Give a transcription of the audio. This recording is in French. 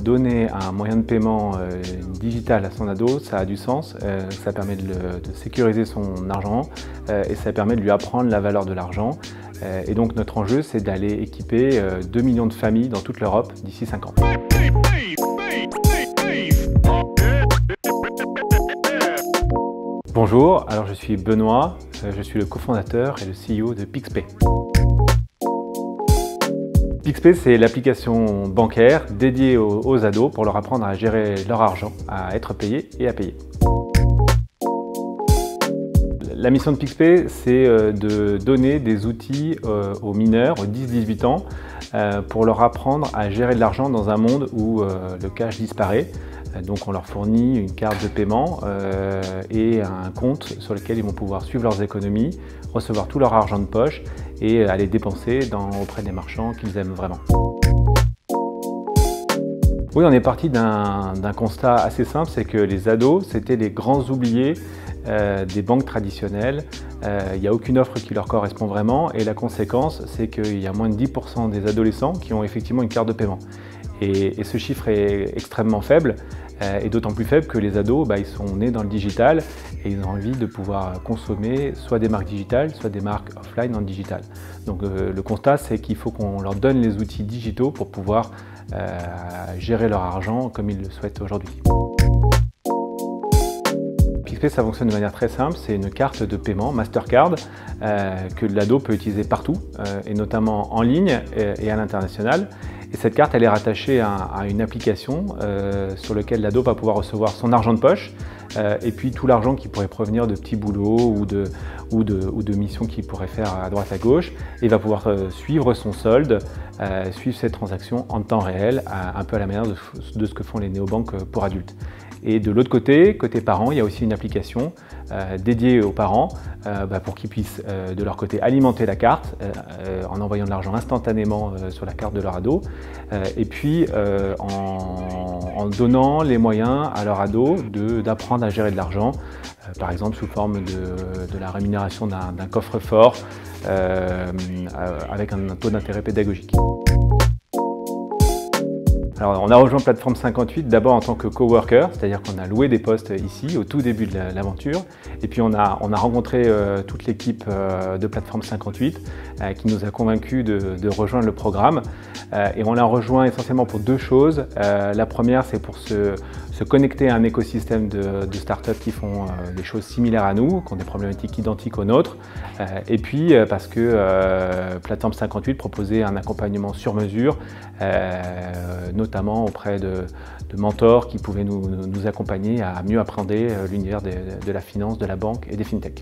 donner un moyen de paiement digital à son ado, ça a du sens, ça permet de sécuriser son argent et ça permet de lui apprendre la valeur de l'argent. Et donc notre enjeu, c'est d'aller équiper 2 millions de familles dans toute l'Europe d'ici 5 ans. Bonjour, alors je suis Benoît, je suis le cofondateur et le CEO de Pixpay. Pixpay, c'est l'application bancaire dédiée aux ados pour leur apprendre à gérer leur argent, à être payé et à payer. La mission de Pixpay, c'est de donner des outils aux mineurs, aux 10-18 ans, pour leur apprendre à gérer de l'argent dans un monde où le cash disparaît. Donc on leur fournit une carte de paiement et un compte sur lequel ils vont pouvoir suivre leurs économies, recevoir tout leur argent de poche et aller dépenser auprès des marchands qu'ils aiment vraiment. Oui, on est parti d'un constat assez simple, c'est que les ados, c'était les grands oubliés des banques traditionnelles. Il n'y a aucune offre qui leur correspond vraiment et la conséquence, c'est qu'il y a moins de 10% des adolescents qui ont effectivement une carte de paiement. Et ce chiffre est extrêmement faible, et d'autant plus faible que les ados, ils sont nés dans le digital et ils ont envie de pouvoir consommer soit des marques digitales, soit des marques offline dans le digital. Donc le constat, c'est qu'il faut qu'on leur donne les outils digitaux pour pouvoir gérer leur argent comme ils le souhaitent aujourd'hui. Pixpay, ça fonctionne de manière très simple, c'est une carte de paiement Mastercard que l'ado peut utiliser partout, et notamment en ligne et à l'international. Et cette carte, elle est rattachée à une application sur laquelle l'ado va pouvoir recevoir son argent de poche et puis tout l'argent qui pourrait provenir de petits boulots ou de missions qu'il pourrait faire à droite à gauche. Et il va pouvoir suivre son solde, suivre ses transactions en temps réel, un peu à la manière de ce que font les néobanques pour adultes. Et de l'autre côté, côté parents, il y a aussi une application dédiée aux parents pour qu'ils puissent de leur côté alimenter la carte en envoyant de l'argent instantanément sur la carte de leur ado et puis en donnant les moyens à leur ado d'apprendre à gérer de l'argent, par exemple sous forme de la rémunération d'un coffre-fort avec un taux d'intérêt pédagogique. Alors, on a rejoint Plateforme 58 d'abord en tant que coworker, c'est-à-dire qu'on a loué des postes ici au tout début de l'aventure. Et puis on a rencontré toute l'équipe de Plateforme 58 qui nous a convaincus de rejoindre le programme. Et on l'a rejoint essentiellement pour deux choses. La première, c'est pour se connecter à un écosystème de startups qui font des choses similaires à nous, qui ont des problématiques identiques aux nôtres. Et puis parce que Plateforme 58 proposait un accompagnement sur mesure, notamment auprès de mentors qui pouvaient nous accompagner à mieux appréhender l'univers de la finance, de la banque et des fintechs.